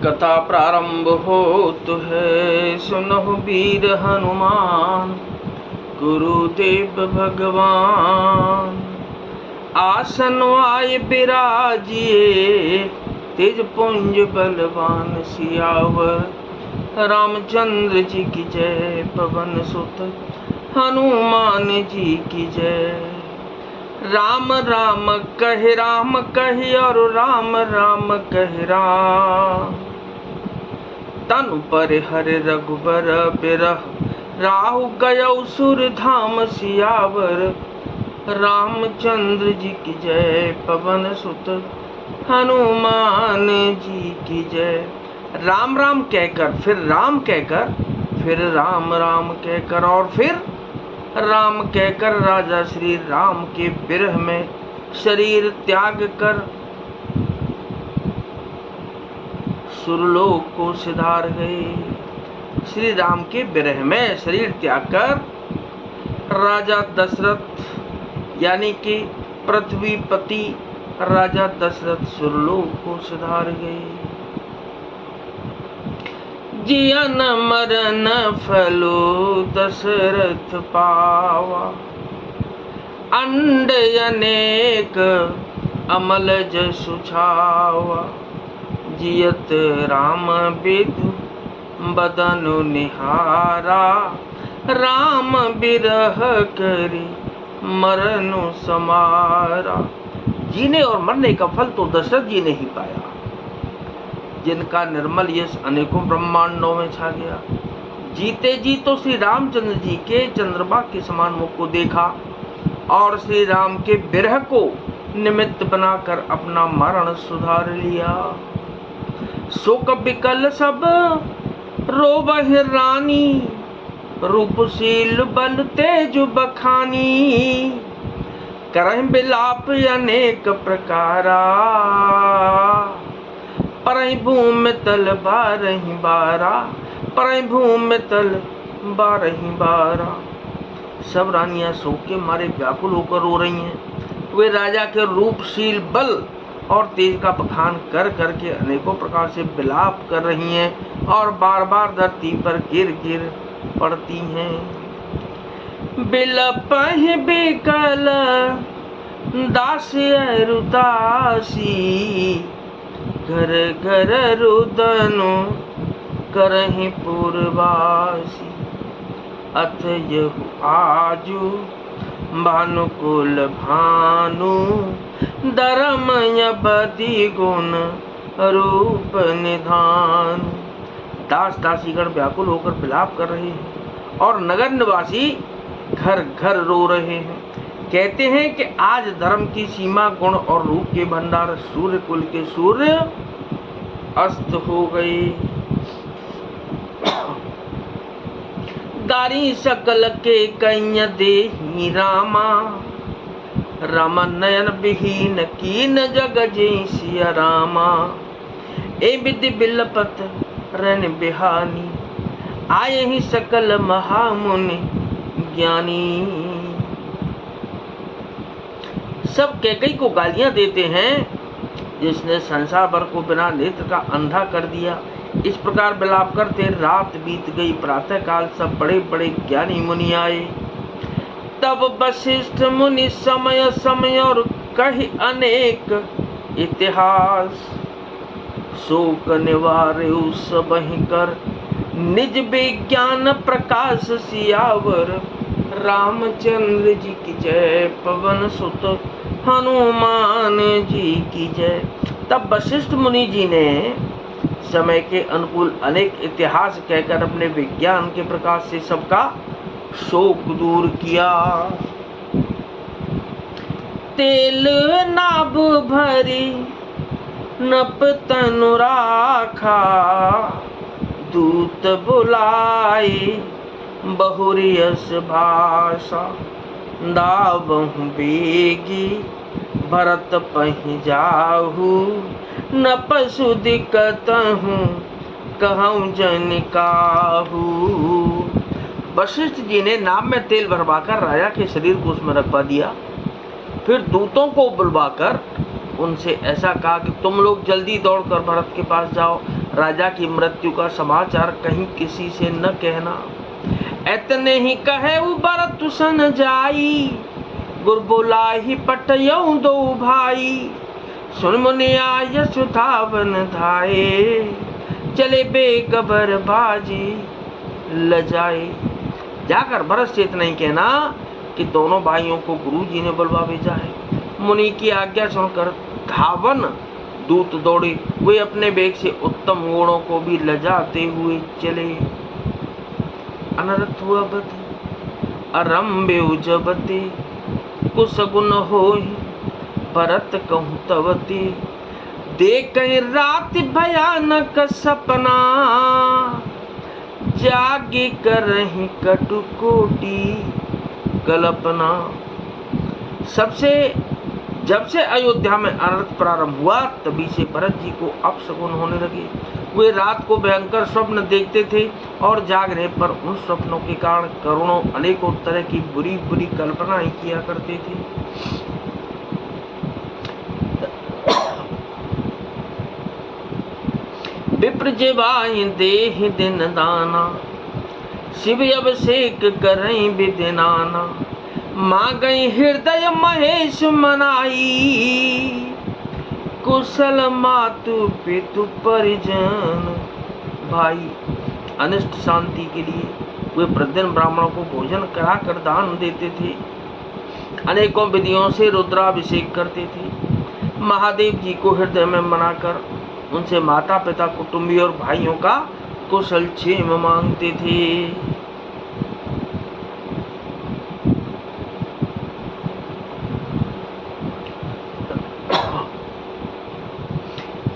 कथा प्रारंभ होत है, सुनहु वीर हनुमान गुरुदेव भगवान। आसन आय बिराजिए, तेज पुंज बलवान सियावर रामचंद्र जी की जय। पवन सुत हनुमान जी की जय। राम राम कहि और राम राम कहि राम। तनु पर हरि रघुबर बिरह, राहु गयौ सुर धाम सियावर रामचंद्र जी की जय। पवन सुत हनुमान जी की जय। राम राम कहकर, फिर राम कहकर, फिर राम राम कहकर और फिर राम कहकर राजा श्री राम के विरह में शरीर त्याग कर सुरलोक को सिधार गए। श्री राम के विरह में शरीर त्याग कर राजा दशरथ यानी कि पृथ्वीपति राजा दशरथ सुरलोक को सिधार गए। जियन मरन फलो दशरथ पावा, अंड अनेक अमल जसु छावा। जियत राम विदु बदनु निहारा, राम बिरह करी मरनु समारा। जीने और मरने का फल तो दशरथ जी ने ही पाया, जिनका निर्मल यश अनेकों ब्रह्मांडों में छा गया। जीते जी तो श्री रामचंद्र जी के चंद्रमा के समान मुख को देखा और श्री राम के विरह को निमित्त बनाकर अपना मरण सुधार लिया। शोक विकल सब रोबहि रानी, रूपशील बल तेज बखानी। करहि बिलाप अनेक प्रकारा, परहि भूमि तल बारहि बारा। परहि भूमि तल बारहि बारा। सब रानियां शोक के मारे व्याकुल होकर रो रही हैं। वे राजा के रूपशील बल और तेज का बखान कर करके अनेकों प्रकार से विलाप कर रही हैं और बार बार धरती पर गिर गिर पड़ती हैं। बिलपहि बिकल दास अरुदासी, घर घर रुदनु करहि पुरवासी। अथ यहु आजु भानुकुल भानु, धर्म बदी गुण रूप निधान। दास दासीगण व्याकुल होकर विलाप कर रहे हैं और नगर निवासी घर घर रो रहे हैं। कहते हैं कि आज धर्म की सीमा, गुण और रूप के भंडार सूर्य कुल के सूर्य अस्त हो गए। दारी सकल के कैय देहि रामा, रमन नयन विहीन कीन जग जय सिया रामा। ए विधि बिलपत रन बिहानी, आए ही सकल महामुनि ज्ञानी। सब कैकई को गालियां देते हैं, जिसने संसार भर को बिना नेत्र का अंधा कर दिया। इस प्रकार विलाप करते रात बीत गई। प्रातः काल सब बड़े बड़े ज्ञानी मुनि आए। तब वशिष्ठ मुनि समय समय और कही अनेक इतिहास। शोक निवार्यु सबहि कर, निज विज्ञान प्रकाश सियावर रामचंद्र जी की जय। पवन सुत हनुमान जी की जय। तब वशिष्ठ मुनि जी ने समय के अनुकूल अनेक इतिहास कहकर अपने विज्ञान के प्रकाश से सबका शोक दूर किया। तेल नाभ भरी नप तनु राखा, दूत बुलाए बहुरियस भाषा। दावहु बेगी भरत पहि जाहू, न पशु दिक्कतहु कहूँ जन काहू। वशिष्ठ जी ने नाव में तेल भरवाकर राजा के शरीर को उसमें रखवा दिया। फिर दूतों को बुलवाकर उनसे ऐसा कहा कि तुम लोग जल्दी दौड़कर भरत के पास जाओ, राजा की मृत्यु का समाचार कहीं किसी से न कहना। इतने ही कहे भरत सन जाई, गुर बोला ही पटयऊ दो भाई। सुन मुनि आय सुधावन धाये, चले बेखबर बाजी लजाए। जाकर भरत से इतना ही कहना कि दोनों भाइयों को गुरुजी ने बुलवा भेजा है। मुनि की आज्ञा सुनकर धावन दूत दौड़े, वे अपने वेग से उत्तम गुणों को भी लजाते हुए चले। अनर्थ अरम्भे जबते, कुसगुन होई भरत कहूँ तवते। देख रात भयानक सपना, जागे करहि कटुकोटि कल्पना। जब से अयोध्या में अनर्थ प्रारंभ हुआ, तभी से भरत जी को अपशकुन होने लगे। वे रात को भयंकर स्वप्न देखते थे और जागने पर उन स्वप्नों के कारण करोड़ों अनेकों तरह की बुरी बुरी कल्पनाएं किया करते थे। विप्र जेवाहि देहि दिन दाना, शिव अभिषेक करई विदिनाना। मांगई हृदय महेश मनाई, कुशल मातु पितु परिजन भाई। अनिष्ट शांति के लिए वे प्रतिदिन ब्राह्मणों को भोजन कराकर दान देते थे, अनेकों विधियों से रुद्राभिषेक करते थे। महादेव जी को हृदय में मनाकर उनसे माता पिता कुटुंबी और भाइयों का कुशल क्षेम मांगते थे।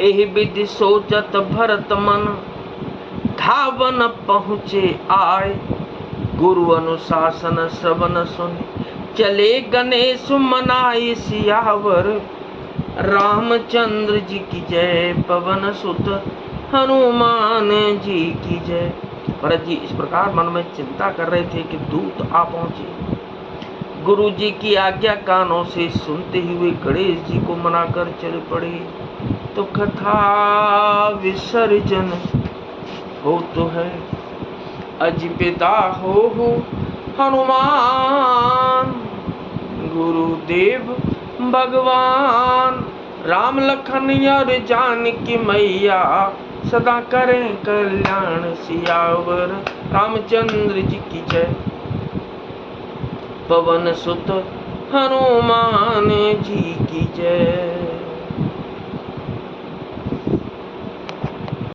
एहि विधि सोचत भरत मन, धावन पहुँचे आए। गुरु अनुशासन श्रवण सुन, चले गणेश मनाई सियावर। रामचंद्र जी की जय, पवन सुत हनुमान जी की जय। भरत जी इस प्रकार मन में चिंता कर रहे थे कि दूत आ पहुंचे। गुरु जी की आज्ञा कानों से सुनते हुए गणेश जी को मनाकर चल पड़े। तो कथा विसर्जन हो तो है, अज पिता हो हनुमान। गुरुदेव भगवान, राम लखन और जानकी मैया, सदा करें कल्याण सियावर। रामचंद्र जी की जय, पवन सुत हनुमान जी की जय।